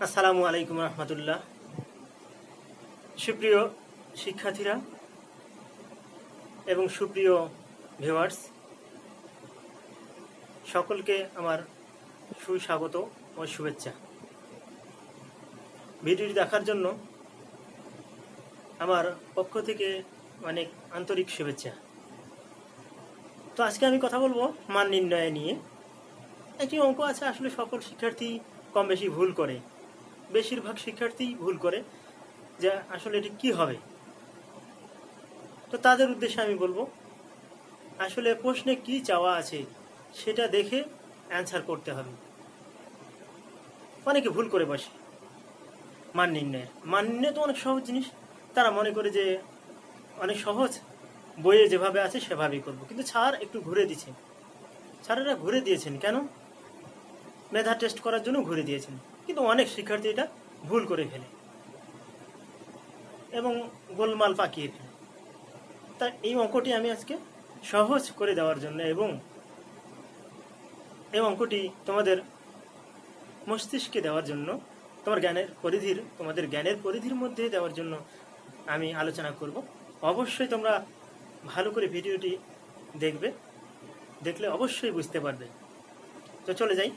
আসসালামু আলাইকুম রহমতুল্লাহ। সুপ্রিয় শিক্ষার্থীরা এবং সুপ্রিয় ভিউয়ার্স, সকলকে আমার সুস্বাগত ও শুভেচ্ছা। ভিডিওটি দেখার জন্য আমার পক্ষ থেকে অনেক আন্তরিক শুভেচ্ছা। তো আজকে আমি কথা বলবো মান নির্ণয় নিয়ে। একটি অঙ্ক আছে, আসলে সকল শিক্ষার্থী কম বেশি ভুল করে, বেশিরভাগ শিক্ষার্থী ভুল করে যে আসলে এটি কী হবে। তো তাদের উদ্দেশ্যে আমি বলবো, আসলে প্রশ্নে কি চাওয়া আছে সেটা দেখে অ্যান্সার করতে হবে। অনেকে ভুল করে বসে মান নির্ণয় তো অনেক সহজ জিনিস, তারা মনে করে যে অনেক সহজ, বইয়ে যেভাবে আছে সেভাবেই করব। কিন্তু স্যার একটু ঘুরে দিচ্ছেন, স্যারেরা ঘুরে দিয়েছেন কেন? মেধা টেস্ট করার জন্য ঘুরে দিয়েছেন, কিন্তু অনেক শিক্ষার্থী এটা ভুল করে ফেলে এবং গোলমাল পাকিয়ে ফেলে। তাই এই অঙ্কটি আমি আজকে সহজ করে দেওয়ার জন্য এবং এই অঙ্কটি তোমাদের মস্তিষ্কে দেওয়ার জন্য, তোমাদের জ্ঞানের পরিধির মধ্যে দেওয়ার জন্য আমি আলোচনা করব। অবশ্যই তোমরা ভালো করে ভিডিওটি দেখবে, দেখলে অবশ্যই বুঝতে পারবে। তো চলে যাই।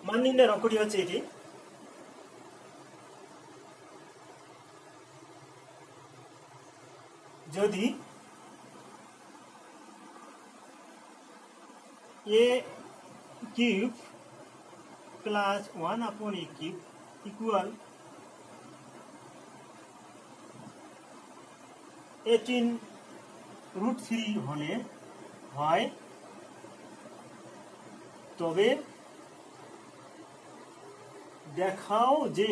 মান নির্ণয়ের অঙ্কটি হচ্ছে এটি। যদি a cube plus 1/a cube equal 18√3 হলে হয়, তবে দেখাও যে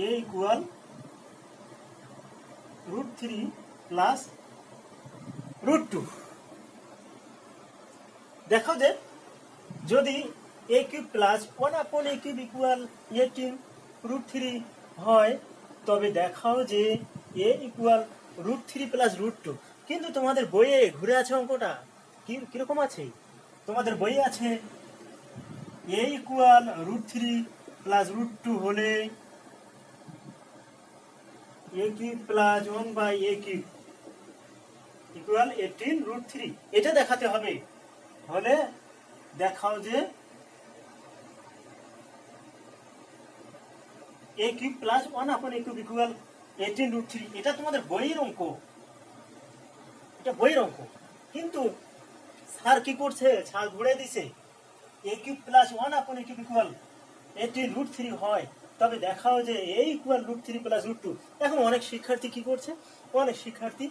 a ইকুয়াল √3 প্লাস √2। দেখো যে যদি a cube plus 1/a cube equal 18√3 হয়, তবে দেখাও যে a ইকুয়াল √3 প্লাস √2। কিন্তু তোমাদের বইয়ে ঘুরে আছে অঙ্কটা কিরকম আছে? তোমাদের বইয়ে আছে a ইকুয়াল √3 প্লাস √2 হলে a cube plus 1/a cube equal 18√3। এটা দেখাতে হবে। হলে দেখাও যে a cube plus 1/a cube equal 18√3। এটা তোমাদের বইয়ের অঙ্ক, এটা বইয়ের অঙ্ক। কিন্তু স্যার কি করছে? স্যার ঘুরে দিছে a cube plus 1/a cube equal 18√3 হয়, তবে দেখাও যে a ইকুয়াল √3 প্লাস √2। এখন অনেক শিক্ষার্থী কি করছে? অনেক শিক্ষার্থী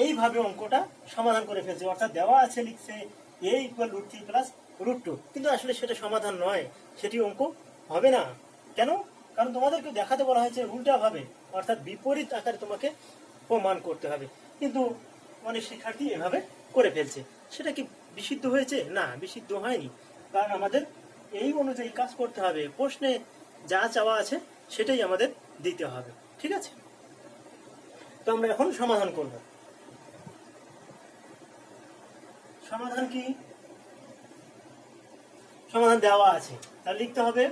এইভাবে অঙ্কটা সমাধান করে ফেলছে, অর্থাৎ দেওয়া আছে লিখছে a ইকুয়াল √3 প্লাস √2, কিন্তু আসলে সেটা সমাধান নয়, সেটি অঙ্ক হবে না। কেন? কারণ তোমাদেরকে দেখাতে বলা হয়েছে উল্টাভাবে, অর্থাৎ বিপরীত আকারে তোমাকে প্রমাণ করতে হবে। কিন্তু অনেক শিক্ষার্থী এভাবে করে ফেলছে। সেটা কি বিশুদ্ধ হয়েছে? না, বিশুদ্ধ হয়নি। কারণ আমাদের এই অনুযায়ী কাজ করতে হবে, প্রশ্নে যা চাওয়া আছে সেটাই আমাদের দিতে হবে। ঠিক আছে? তো আমরা এখন সমাধান করব। সমাধান কি? সমাধান দেওয়া আছে, তাহলে লিখতে হবে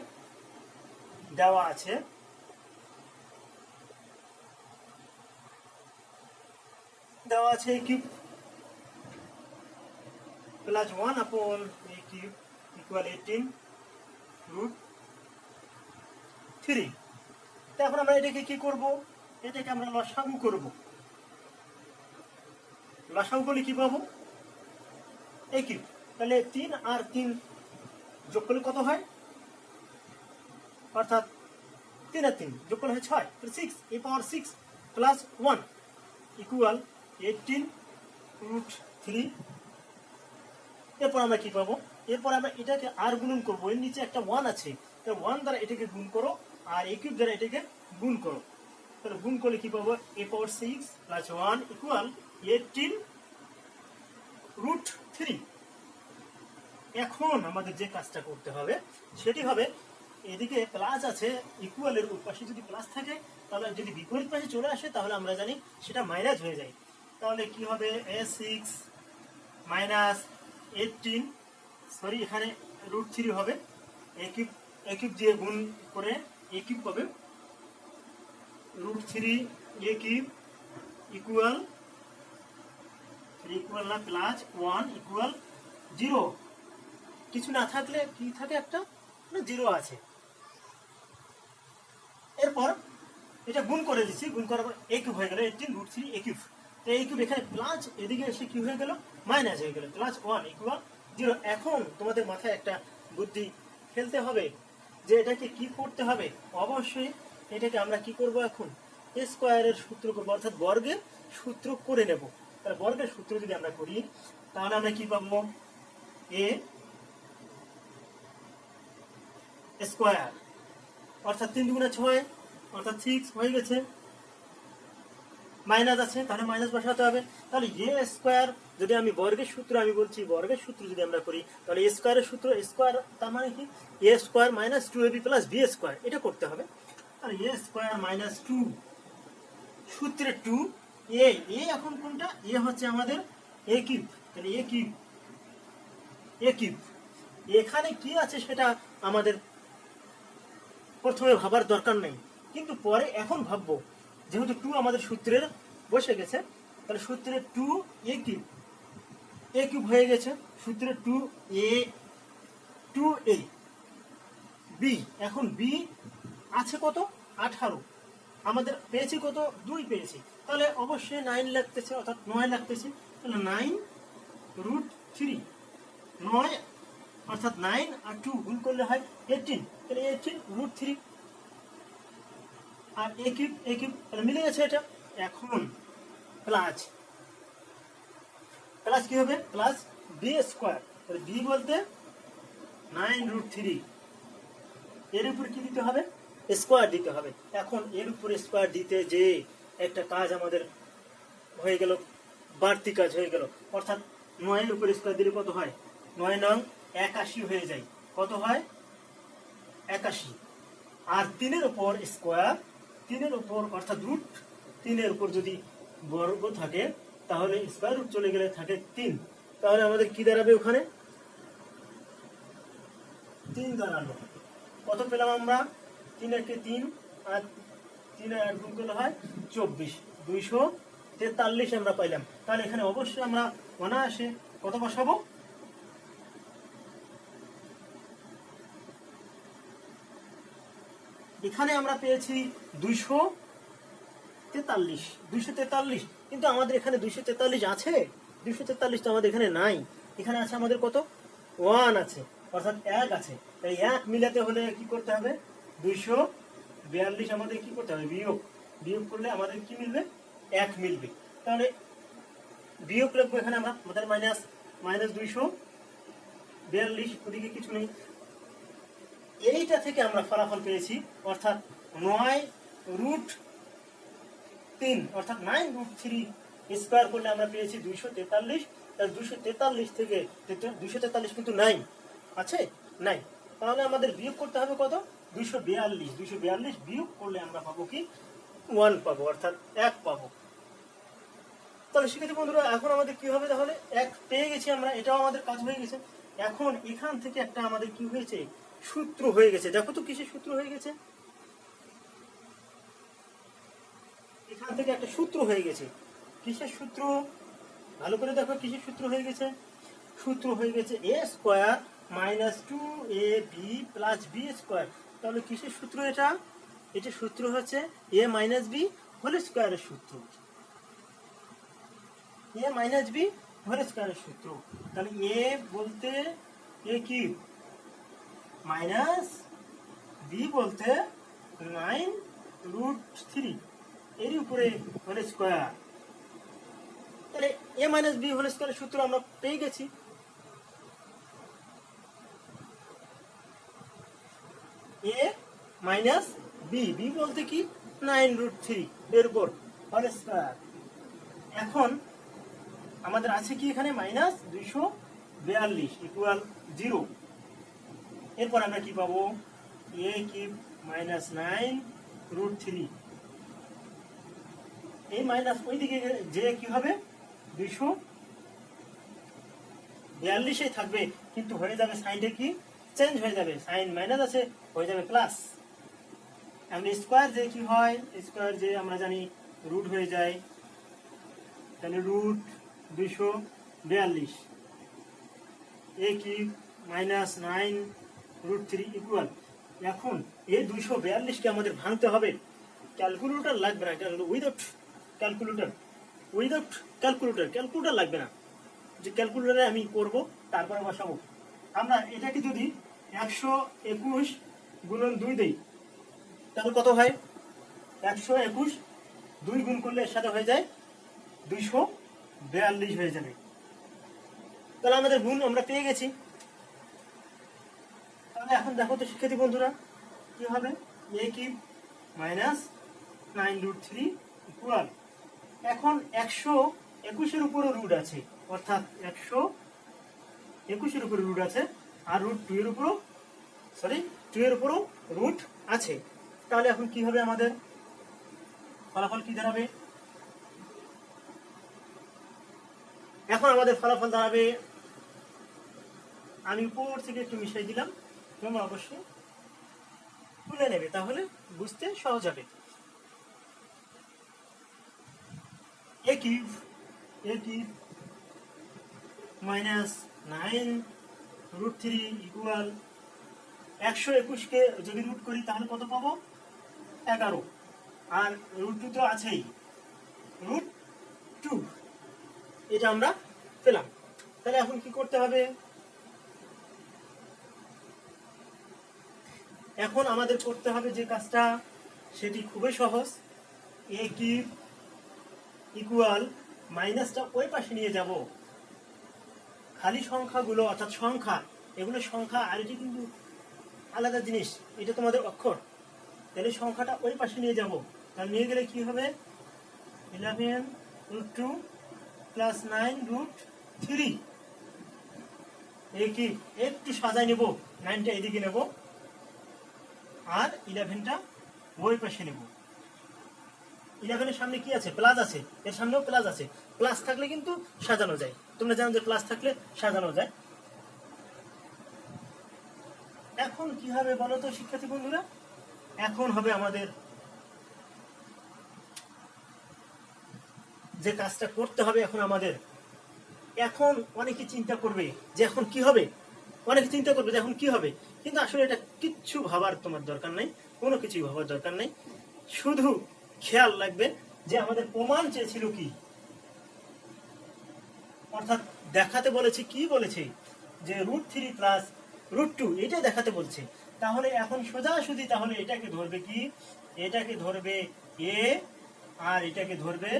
দেওয়া আছে a cube plus 1/a cube equal 18√3। এখন আমরা এটাকে কি করব? এটাকে আমরা লসাগু করব। লসাগু করলে কি পাবো? a cube. তাহলে 3 আর 3 যোগ করলে কত হয়? অর্থাৎ 3 আর 3 যোগ করলে হয় 6, 6 a পাওয়ার 6 প্লাস 1 ইকুয়াল 18√3। এরপর আমরা কি পাবো? এরপর আমরা এটাকে আর গুণন করবো, এর নিচে একটা 1 আছে, তাহলে 1 দ্বারা এটাকে গুণ করো আর a কিউব দ্বারা এটাকে গুণ করো। তাহলে গুণ করলে কি পাবো? a power 6 plus 1 equal 18√3। এখন আমাদের যে কাজটা করতে হবে সেটি হবে, এদিকে প্লাস আছে, ইকুয়ালের পাশে যদি প্লাস থাকে, তাহলে যদি বিপরীত পাশে চলে আসে তাহলে আমরা জানি সেটা মাইনাস হয়ে যায়। তাহলে কি হবে? a6 মাইনাস 18 সরি এখানে √3 হবে, এ কিউব দিয়ে গুণ করে এ কিউব পাবে, √3 এ কিউব ইকুয়াল 3 ইকুয়াল না প্লাস 1 ইকুয়াল 0। কিছু না থাকলে কি থাকে, একটা না 0 আছে। এরপর এটা গুণ করে দিচ্ছি, গুণ করার পর এ কিউব হয়ে গেল 18 √3 এ কিউব। তো এই কিউব এখানে প্লাস, এদিকে এসে কি হয়ে গেল, মাইনাস হয়ে গেল, প্লাস 1 ইকুয়াল 0। এখন তোমাদের মাথায় একটা বুদ্ধি ফেলতে হবে যে এটাকে কি করতে হবে। অবশ্যই এটাকে আমরা কি করব, এখন এ স্কোয়ারের সূত্র করবো, অর্থাৎ বর্গের সূত্র করে নেব। তাহলে বর্গের সূত্র যদি আমরা করি তাহলে আমরা কি পাবো, এ স্কোয়ার অর্থাৎ 3 দুগুণে 6 অর্থাৎ 6 হয়ে গেছে, মাইনাস আছে তাহলে মাইনাস বসাতে হবে। তাহলে এ স্কোয়ার যদি আমি বর্গের সূত্র, আমি বলছি বর্গের সূত্র যদি আমরা করি তাহলে এ স্কোয়ারের সূত্র, স্কোয়ার তার মানে কি a square minus 2ab plus b square, এটা করতে হবে। তাহলে এ স্কোয়ার মাইনাস 2 সূত্রে 2 এ এখন কোনটা, এ হচ্ছে আমাদের এ কিউব। তাহলে এ কিউব এখানে কি আছে সেটা আমাদের প্রথমে ভাবার দরকার নেই, কিন্তু পরে এখন ভাববো, যেহেতু 2 আমাদের সূত্রের বসে গেছে। তাহলে সূত্রে 2 এ কিউব হয়ে গেছে, সূত্রে 2 এ বি। এখন বি আছে কত, 18, আমাদের পেয়েছি কত, 2 পেয়েছি। তাহলে অবশ্যই 9 লাগতেছে, অর্থাৎ 9 লাগতেছে। তাহলে 9 √3, 9 অর্থাৎ 9 আর 2 গুণ করলে হয় 18, তাহলে 18 √3 আর এ কিউব তাহলে মিলে গেছে এটা। এখন প্লাস কি হবে, প্লাস বি স্কোয়ার। তাহলে বি বলতে 9 √3, এর উপর কি দিতে হবে, স্কোয়ার দিতে হবে। এখন এর উপর স্কোয়ার দিতে যে একটা কাজ আমাদের হয়ে গেল, বাড়তি কাজ হয়ে গেল, অর্থাৎ 9 এর উপর স্কোয়ার দিলে কত হয়, 9 নং 81 হয়ে যায়। কত হয়, 81। আর 3 এর উপর স্কোয়ার, 3 এর উপর অর্থাৎ √3 এর উপর যদি বর্গ থাকে তাহলে স্কোয়ার রুট চলে গেলে থাকে 3। তাহলে আমাদের কি দাঁড়াবে, ওখানে 3 দাঁড়ালো। কত পেলাম আমরা, 3 একে 3 আর 3 আর 8 গুণ করলে হয় 24, 243 আমরা পাইলাম। তাহলে এখানে অবশ্যই আমরা অনায়াসে কত বসাবো, এখানে আমরা পেয়েছি 243, কিন্তু আমাদের এখানে 243 আছে, 243 তো আমাদের এখানে নাই। এখানে আছে আমাদের কত, 1 আছে, অর্থাৎ 1 আছে। তাই 1 মিলাতে হলে কি করতে হবে, 242 আমাদের কি করতে হবে, বিয়োগ করলে আমাদের কি মিলবে, 1 মিলবে। তাহলে বিয়োগ লিখবো এখানে আমরা, আমাদের মাইনাস 242, ওদিকে কিছু নেই। এইটা থেকে আমরা ফলাফল পেয়েছি, অর্থাৎ 9 √3 অর্থাৎ 9 √3 স্কোয়ার করলে আমরা পেয়েছি 243। তাহলে 243 থেকে 243 কিন্তু নাই, আছে নাই, তাহলে আমাদের বিয়োগ করতে হবে কত, 242 বিয়োগ করলে আমরা পাবো কি, 1 পাবো, অর্থাৎ 1 পাবো। তাহলে শিক্ষার্থী বন্ধুরা এখন আমাদের কি হবে, তাহলে 1 পেয়ে গেছি আমরা, এটাও আমাদের কাজ হয়ে গেছে। এখন এখান থেকে একটা আমাদের কি হয়েছে, সূত্র হয়ে গেছে। দেখো তো কিসের সূত্র হয়ে গেছে, এখান থেকে একটা সূত্র হয়ে গেছে। কিসের সূত্র, ভালো করে দেখো কিসের সূত্র হয়ে গেছে। সূত্র হয়ে গেছে a square minus 2ab plus b square. তাহলে কিসের সূত্র এটা, এটা সূত্র হচ্ছে এ মাইনাস বি হোল স্কোয়ারের সূত্র, এ মাইনাস বি হোল স্কোয়ারের সূত্র। তাহলে এ বলতে এ কিউব মাইনাস বি বলতে 9 √3 এর উপরে হোল স্কোয়ার। তাহলে এ মাইনাস বি হোল স্কোয়ারের সূত্র আমরা পেয়ে গেছি। এ মাইনাস বি বলতে কি, 9 √3 এর উপর হোল স্কোয়ার। এখন আমাদের আছে কি এখানে, মাইনাস 242 ইকুয়াল 0। এরপর আমরা কি পাবো, এ কিউব মাইনাস 9 √3, এই মাইনাস ওই দিকে যে কি হবে, 242 42 থাকবে, কিন্তু হয়ে যাবে সাইনটা কি চেঞ্জ হয়ে যাবে, সাইন মাইনাস আছে হয়ে যাবে প্লাস। এখন স্কোয়ার যে কি হয়, স্কোয়ার যে আমরা জানি রুট হয়ে যায়, তাহলে রুট 242 এ কি মাইনাস 9 রুট 3 ইকুয়াল। এখন এই 242কে আমাদের ভাঙতে হবে, ক্যালকুলেটর লাগবে না, উইদাউট ক্যালকুলেটর, উইদাউট ক্যালকুলেটর লাগবে না, যে ক্যালকুলেটরে আমি করব তারপরে বসাবো। আমরা এটাকে যদি 121 গুণন 2 দিই তাহলে কত হয়, 121 2 গুণ করলে এর সাথে হয়ে যায় 242 হয়ে যাবে। তাহলে আমাদের গুণ আমরা পেয়ে গেছি। তাহলে এখন দেখো তো শিক্ষার্থী বন্ধুরা কি হবে, a cube minus 9 root 3 equal, এখন 121 এর উপরে রুট আছে, অর্থাৎ 121 এর উপরে রুট আছে, আর রুট 2 এর উপরও 2 এর উপরও রুট আছে। তাহলে এখন কি হবে, আমাদের ফলাফল কি দাঁড়াবে, এখন আমাদের ফলাফল দাঁড়াবে, আমি উপর থেকে একটু মিশাই দিলাম, তোমরা অবশ্যই তুলে নেবে, তাহলে বুঝতে সহজ হবে। a cube minus 9 root 3 equal, 121কে যদি রুট করি তাহলে কত পাবো, 11, আর রুট 2 তো আছেই, রুট 2, এটা আমরা পেলাম। তাহলে এখন কি করতে হবে, এখন আমাদের করতে হবে যে কাজটা, সেটি খুবই সহজ। a কিউব ইকুয়াল মাইনাসটা ওই পাশে নিয়ে যাব, খালি সংখ্যাগুলো অর্থাৎ সংখ্যা, এগুলো সংখ্যা, আর এটি কিন্তু আলাদা জিনিস, এটা তোমাদের অক্ষর, তাহলে সংখ্যাটা ওই পাশে নিয়ে যাব। তাহলে নিয়ে গেলে কি হবে, 11 রুট 2 প্লাস 9 রুট 3, এই কি একটু সাজাই নেব, 9টা এদিকে নেব আর 11টা ওই পাশে নেব। 11 এর সামনে কি আছে, প্লাস আছে, এর সামনেও প্লাস আছে, প্লাস থাকলে কিন্তু সাজানো যায়, তোমরা জানো যে প্লাস থাকলে সাজানো যায়। এখন কি হবে বলো তো শিক্ষার্থী বন্ধুরা, এখন হবে আমাদের যে কাজটা করতে হবে, এখন আমাদের, এখন অনেকে চিন্তা করবে যে এখন কি হবে, অনেকে চিন্তা করবে যে এখন কি হবে, কিন্তু আসলে এটা কিচ্ছু ভাবার তোমার দরকার নাই, কোনো কিছুই ভাবার দরকার নাই, শুধু খেয়াল রাখবে যে আমাদের প্রমাণ চেয়েছিল কি, অর্থাৎ দেখাতে বলেছে কি, বলেছে যে রুট 3 প্লাস রুট 2, এটা দেখাতে বলছে। তাহলে এখন সোজাসুজি তাহলে এটাকে ধরবে কি, এটাকে ধরবে এ আর এটাকে ধরবে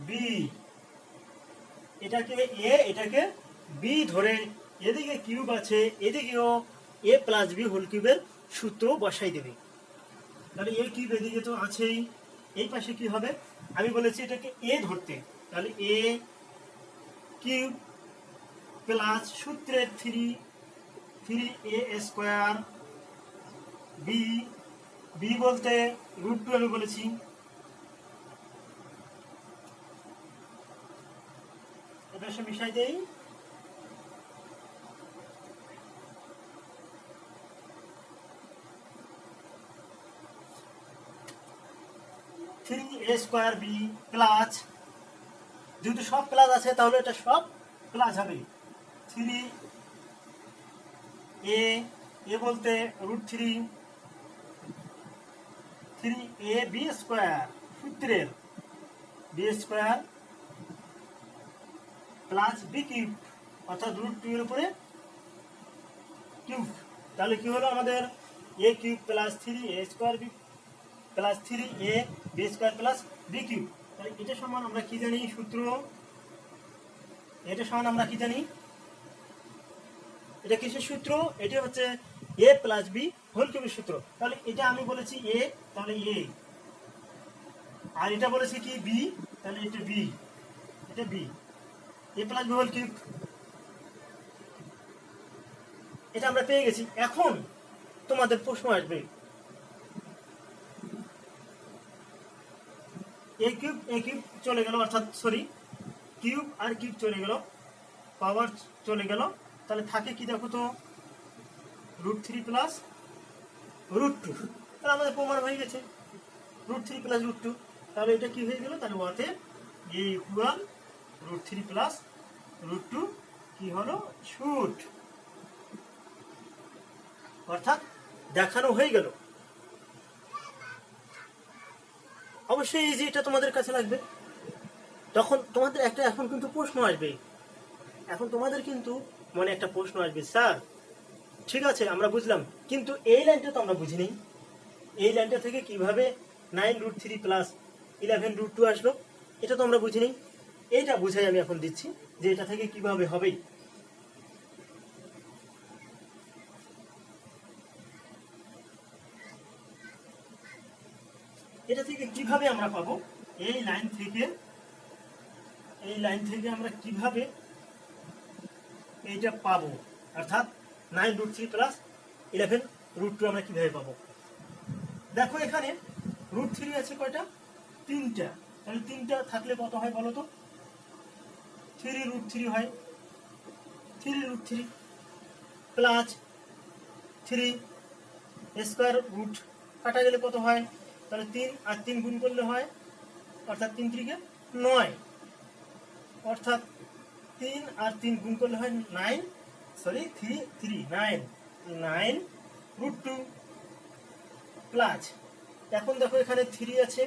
বি, এটাকে এ এটাকে বি ধরে এদিকে কিউব আছে, এদিকেও এ প্লাস বি হোল কিউবের সূত্র বসাই দেবে। তাহলে এ কিউব এদিকে তো আছেই, এই পাশে কি হবে, আমি বলেছি এটাকে এ ধরতে, তাহলে এ কিউব প্লাস সূত্রের 3a স্কোয়ার, বি বলতে রুট 2 আমি বলেছি, এবার সে মিশাই দেই, a স্কোয়ার বি প্লাস, যেহেতু সব প্লাস আছে তাহলে এটা সব প্লাস হবে, 3a বলতে রুট 3a বি স্কোয়ার, সূত্রের B square plus B cube, অর্থাৎ রুট 2 এর উপরে কিউব। তাহলে কি হলো আমাদের, a cube plus 3a square B plus 3a B square plus B cube. তাহলে এটা সমান আমরা কি জানি সূত্র, এটা সমান আমরা কি জানি, এটা কিসের সূত্র, এটা হচ্ছে a প্লাস বি হোল কিউবের সূত্র। তাহলে এটা আমি বলেছি a, তাহলে a, আর এটা বলেছি কি বি, তাহলে এটা বি, এটা B, a plus B whole cube, এটা আমরা পেয়ে গেছি। এখন তোমাদের প্রশ্ন আসবে, এ কিউব চলে গেল, অর্থাৎ সরি কিউব আর কিউব চলে গেল, পাওয়ার চলে গেল, তাহলে থাকে কি দেখো তো, √3 প্লাস √2। তাহলে আমাদের প্রমাণ হয়ে গেছে √3 প্লাস √2। তাহলে এটা কি হয়ে গেল, তাহলে অতএব এ ইকুয়াল √3 প্লাস √2 কি হলো, শুট, অর্থাৎ দেখানো হয়ে গেল। অবশ্যই এই যে এটা তোমাদের কাছে লাগবে। তখন তোমাদের একটা এখন কিন্তু প্রশ্ন আসবে, এখন তোমাদের কিন্তু মনে একটা প্রশ্ন আসবে, স্যার ঠিক আছে আমরা বুঝলাম, কিন্তু এই লাইনটা তো আমরা বুঝিনি, এই লাইনটা থেকে কিভাবে 9√3 প্লাস 11√2 আসলো, এটা তো আমরা বুঝিনি। এইটা বুঝাই আমি এখন দিচ্ছি যে এটা থেকে কিভাবে হবে। এটা থেকে কিভাবে আমরা পাবো, এই লাইন থেকে আমরা কিভাবে এইটা পাবো, অর্থাৎ 9√3 প্লাস 11√2 আমরা কিভাবে পাবো। দেখো এখানে √3 আছে কয়টা, 3টা। তাহলে 3টা থাকলে কত হয় বলো তো, 3√3 হয়, 3√3 প্লাস 3 স্কোয়ার রুট কাটা গেলে কত হয়, তাহলে 3 আর 3 গুণ করলে হয়, অর্থাৎ 3 3 9, অর্থাৎ 3 আর 3 গুণ করলে হয় 9, সরি 3 3 9 9√2 প্লাস, এখন দেখো এখানে 3 আছে,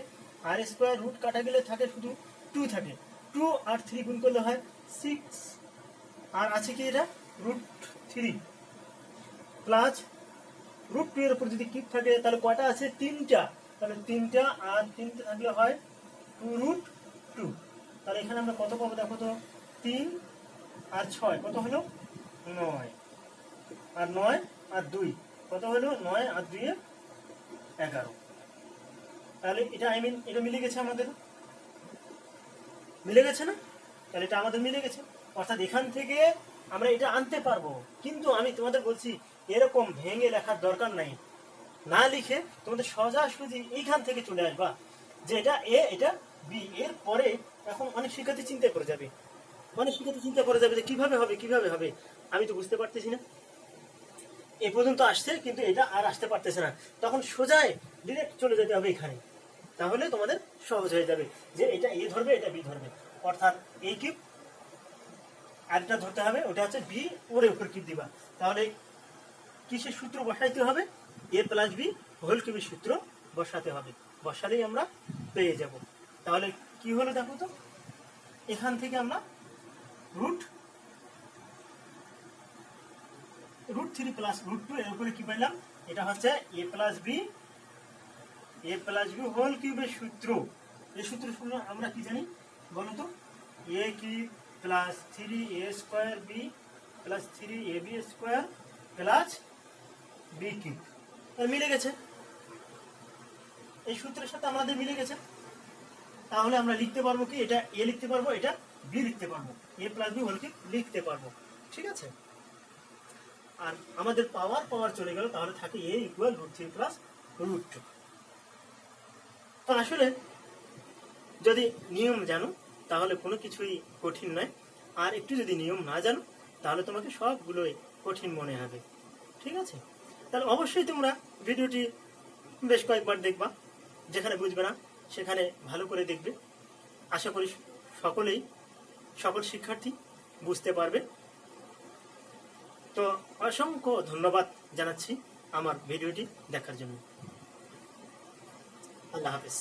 আর স্কোয়ার রুট কাটা গেলে থাকে শুধু 2 থাকে, 2 আর 3 গুণ করলে হয় 6, আর আছে কি এটা √3 প্লাস √2 এর উপর যদি কিপ থাকে তাহলে কয়টা আছে, 3টা, তাহলে 3টা আর 3টা থাকলে হয় 2√2। তাহলে এখানে আমরা কত পাবো দেখো তো, 3 আর 6 কত হলো 9, আর 9 আর 2 কত হলো, 9 আর 2 11। তাহলে এটা এটা মিলে গেছে, আমাদের মিলে গেছে না, তাহলে এটা আমাদের মিলে গেছে, অর্থাৎ এখান থেকে আমরা এটা আনতে পারবো। কিন্তু আমি তোমাদের বলছি এরকম ভেঙে লেখার দরকার নাই, না লিখে তোমাদের সোজাসুজি এইখান থেকে চলে আসবা যে এটা এ এটা বি। এর পরে এখন অনেক শিক্ষার্থী চিন্তা করে যাবে, যে কিভাবে হবে, আমি তো বুঝতে পারতেছি না, এ পর্যন্ত আসছে কিন্তু এটা আর আসতে পারতেছে না, তখন সোজায় ডিরেক্ট চলে যেতে হবে এখানে, তাহলে তোমাদের সহজ হয়ে যাবে যে এটা এ ধরবে এটা বি ধরবে, অর্থাৎ এই কিউব আরেকটা ধরতে হবে, ওটা হচ্ছে বি, ওর উপর কিউব দিবা। তাহলে কিসের সূত্র বসাইতে হবে, এ প্লাস বি হোল কিউবের সূত্র বসাতে হবে, বসালেই আমরা পেয়ে যাব। তাহলে কি হলো দেখো তো, এখান থেকে আমরা √3 প্লাস √2 এর উপরে কি পাইলাম, এটা হচ্ছে এ প্লাস বি হোল কিউবের সূত্র। এই সূত্র শুনে আমরা কি জানি বলো তো, a cube plus 3a² b plus 3ab² plus B cube, মিলে গেছে, এই সূত্রের সাথে আমাদের মিলে গেছে। তাহলে আমরা লিখতে পারবো কি, এটা এ লিখতে পারবো, এটা বি লিখতে পারবো, এ প্লাস বি হোল কিউব লিখতে পারবো, ঠিক আছে। আর আমাদের পাওয়ার চলে গেল, তাহলে থাকে এ ইকুয়াল √3 প্লাস √2। তো আসলে যদি নিয়ম জানো তাহলে কোনো কিছুই কঠিন নয়, আর একটু যদি নিয়ম না জানো তাহলে তোমাকে সবগুলোই কঠিন মনে হবে, ঠিক আছে। তাহলে অবশ্যই তোমরা ভিডিওটি বেশ কয়েকবার দেখবা, যেখানে বুঝবে না সেখানে ভালো করে দেখবে। আশা করি সকল শিক্ষার্থী বুঝতে পারবে। তো অসংখ্য ধন্যবাদ জানাচ্ছি আমার ভিডিওটি দেখার জন্য। আল্লাহ হাফেজ।